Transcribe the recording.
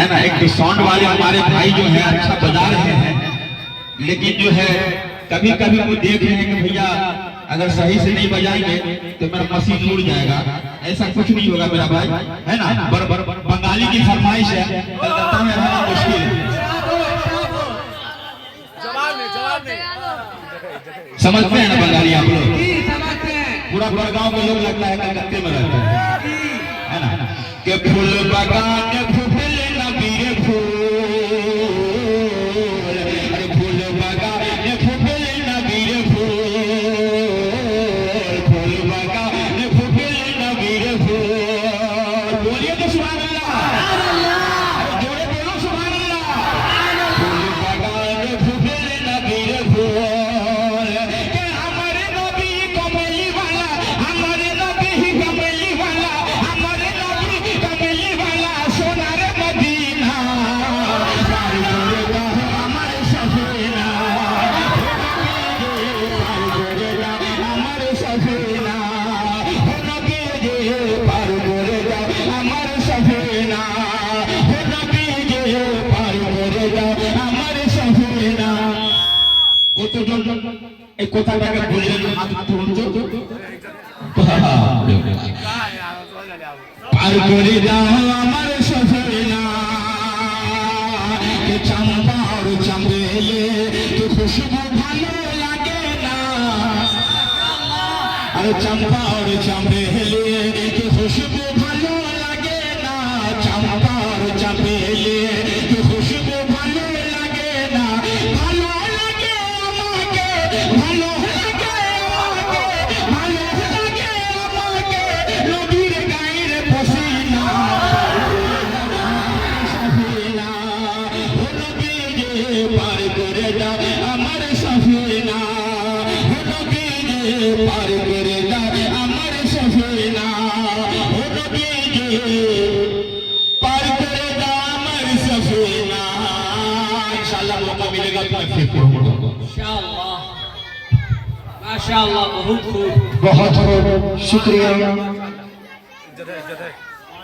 है ना। एक तो साउंड वाले हमारे भाई जो है अच्छा बजा रहे हैं, लेकिन जो है कभी कभी वो देख रहे हैं कि भैया अगर सही से नहीं बजाएंगे तो मेरा मशीन उड़ जाएगा। ऐसा कुछ नहीं होगा मेरा भाई, है ना। बंगाली की फरमाइश है, कलकत्ता में रहना मुश्किल है। समझते हैं ना बंगाली आप लोग? पूरा बड़गांव के लोग लगता है कलकत्ते में रहते हैं, है ना। के फूल बगान फूल ना बीरे फूल, अरे फूल बगान फूल ना बीरे फूल, फूल बगान फूल ना बीरे फूल। बोलिए तो सुभान अल्लाह, जोरे बोलो सुभान अल्लाह। फूल बगान फूल ना बीरे फूल, के हमारे नबी कमली वाला, हमारे नबी कमली वाला, हमारे नबी कमली वाला सोनार मदीना पार करेगा हमारे सफीना, पार करेगा हमारे सफीना, नबी जे पार करेगा हमारे सफीना, नबी जे पार करेगा हमारे सफीना। एक কথাটাকে বললেন হাত তুলুন তো, পার করে দাও আমার সফিনা, কে চম্পা আর চমেলি তো খুশবু ভালো লাগে না, আর চম্পা আর চমেলি তো খুশবু ভালো লাগে না, চম্পা আর চমেলি তো খুশবু ভালো লাগে না। ভালো লাগে আমাকে, ভালো লাগে আমাকে, ভালো লাগে আমাকে নবীর গায়ের পসিনা, সফিনা ও নবী যে পার করে দাও আমার সফিনা, ও নবী যে পার করে দাও আমার সফিনা, ও নবী যে पार करे दामर सफीना। इंशाअल्लाह मौका मिलेगा तो फिर पढ़ूंगा इंशाअल्लाह। माशाअल्लाह, बहुत खूब। बहुत शुक्रिया।